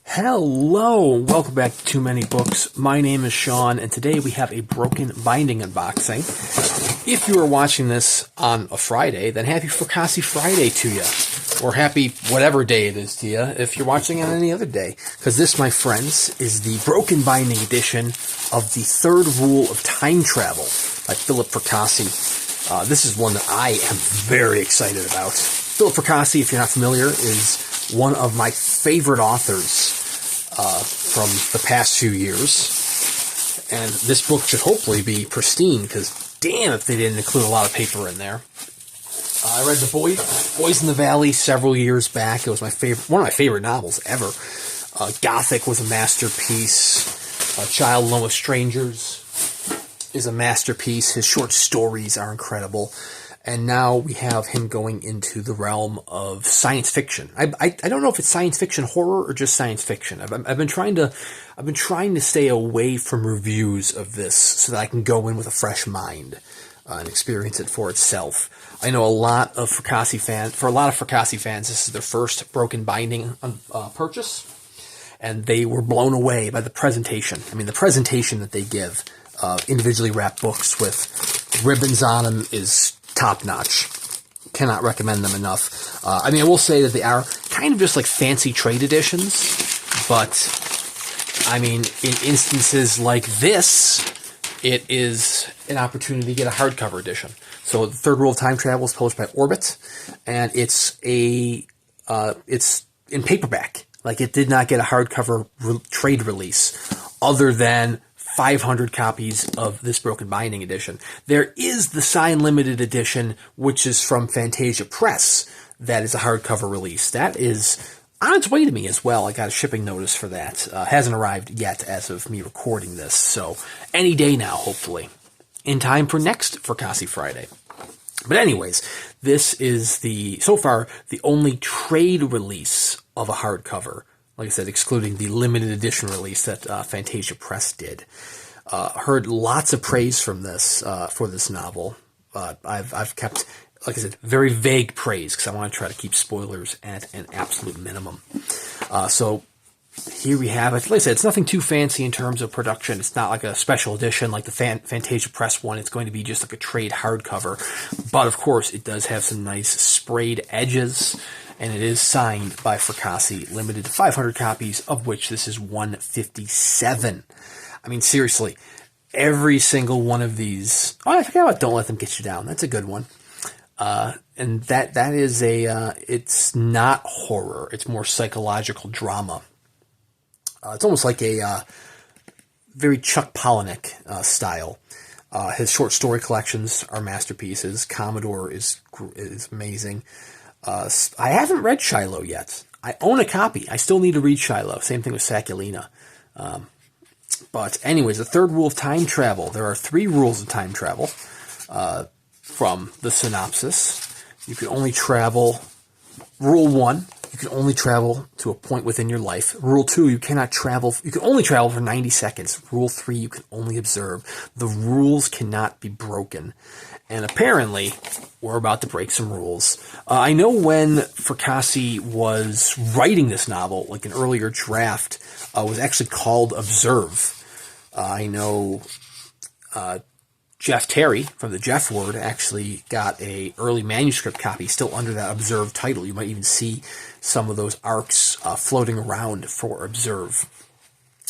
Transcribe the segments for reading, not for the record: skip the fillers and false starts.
Hello, welcome back to Too Many Books. My name is Sean, and today we have a Broken Binding unboxing. If you are watching this on a Friday, then happy Fracassi Friday to you. Or happy whatever day it is to you if you're watching on any other day. Because this, my friends, is the Broken Binding edition of The Third Rule of Time Travel by Philip Fracassi. This is one that I am very excited about. Philip Fracassi, if you're not familiar, is one of my favorite authors from the past few years. And this book should hopefully be pristine, because damn if they didn't include a lot of paper in there. I read The Boys in the Valley several years back. It was one of my favorite novels ever. Gothic was a masterpiece. Child Alone with Strangers is a masterpiece. His short stories are incredible. And now we have him going into the realm of science fiction. I don't know if it's science fiction horror or just science fiction. I've been trying to stay away from reviews of this so that I can go in with a fresh mind and experience it for itself. I know a lot of Fracassi fans, this is their first Broken Binding purchase, and they were blown away by the presentation. I mean, the presentation that they give, individually wrapped books with ribbons on them, is top-notch. Cannot recommend them enough. I will say that they are kind of just like fancy trade editions, but, in instances like this, it is an opportunity to get a hardcover edition. So The Third Rule of Time Travel is published by Orbit, and it's in paperback. Like, it did not get a hardcover trade release other than 500 copies of this Broken Binding edition. There is the signed limited edition, which is from Phantasia Press. That is a hardcover release. That is on its way to me as well. I got a shipping notice for that. Hasn't arrived yet as of me recording this, so any day now, hopefully. In time for next Fracassi Friday. But anyways, this is so far, the only trade release of a hardcover. Like I said, excluding the limited edition release that Phantasia Press did. Heard lots of praise from this for this novel. I've kept, like I said, very vague praise because I want to try to keep spoilers at an absolute minimum. So here we have it. Like I said, it's nothing too fancy in terms of production. It's not like a special edition like the Phantasia Press one. It's going to be just like a trade hardcover. But of course, it does have some nice sprayed edges. And it is signed by Fracassi, limited to 500 copies, of which this is 157. Seriously, every single one of these. Oh, I forgot about Don't Let Them Get You Down. That's a good one. And that is it's not horror. It's more psychological drama. It's almost like a very Chuck Palahniuk style. His short story collections are masterpieces. Commodore is amazing. I haven't read Shiloh yet. I own a copy. I still need to read Shiloh. Same thing with Sakulina. But anyways, the third rule of time travel. There are 3 rules of time travel from the synopsis. You can only travel. Rule 1, you can only travel to a point within your life. Rule 2, you cannot travel. You can only travel for 90 seconds. Rule 3, you can only observe. The rules cannot be broken. And apparently, we're about to break some rules. I know when Fracassi was writing this novel, like an earlier draft, was actually called Observe. I know Jeff Terry from the Jeff Word actually got a early manuscript copy still under that Observe title. You might even see some of those arcs floating around for Observe.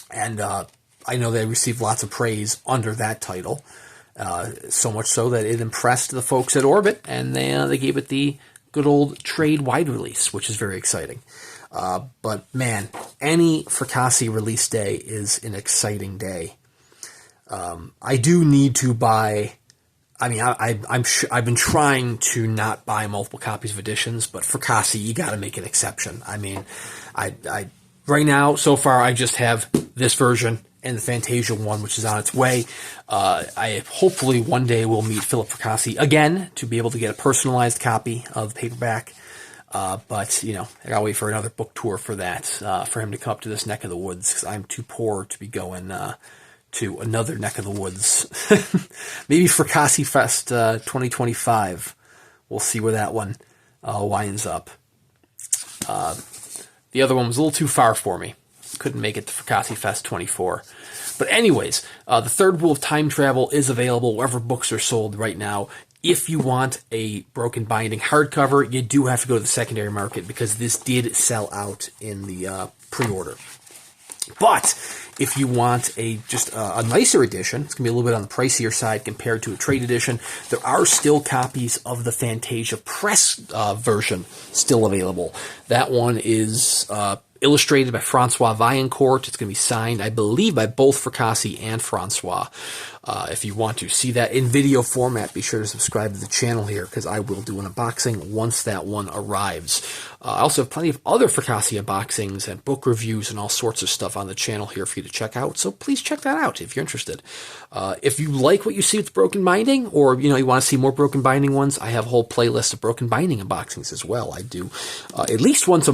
And I know they received lots of praise under that title. So much so that it impressed the folks at Orbit, and they gave it the good old trade wide release, which is very exciting. But man, any Fracassi release day is an exciting day. I do need to buy. I've been trying to not buy multiple copies of editions, but Fracassi, you got to make an exception. I right now so far I just have this version and the Phantasia one, which is on its way. I hopefully one day will meet Philip Fracassi again to be able to get a personalized copy of the paperback. But I gotta wait for another book tour for that, for him to come up to this neck of the woods, because I'm too poor to be going to another neck of the woods. Maybe Fracassi Fest 2025. We'll see where that one winds up. The other one was a little too far for me. couldn't make it to Fracassi Fest 24. But anyways, the Third Rule of Time Travel is available wherever books are sold right now. If you want a broken binding hardcover, you do have to go to the secondary market because this did sell out in the pre-order. But if you want a nicer edition, it's going to be a little bit on the pricier side compared to a trade edition, there are still copies of the Phantasia Press version still available. That one is illustrated by Francois Vaillancourt. It's going to be signed, I believe, by both Fracassi and Francois. If you want to see that in video format, be sure to subscribe to the channel here because I will do an unboxing once that one arrives. I also have plenty of other Fracassi unboxings and book reviews and all sorts of stuff on the channel here for you to check out, so please check that out if you're interested. If you like what you see with broken binding, or you want to see more broken binding ones, I have a whole playlist of broken binding unboxings as well. I do at least one a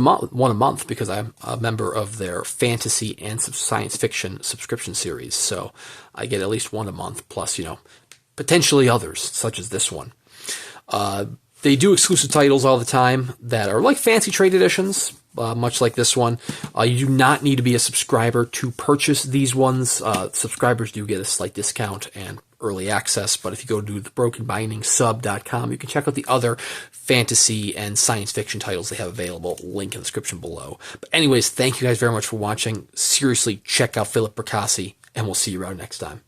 month because I'm a member of their fantasy and science fiction subscription series, so I get at least one a month, plus, potentially others, such as this one. They do exclusive titles all the time that are like fancy trade editions, much like this one. You do not need to be a subscriber to purchase these ones. Subscribers do get a slight discount and early access, but if you go to thebrokenbindingsub.com, you can check out the other fantasy and science fiction titles they have available. Link in the description below. But anyways, thank you guys very much for watching. Seriously, check out Philip Fracassi, and we'll see you around next time.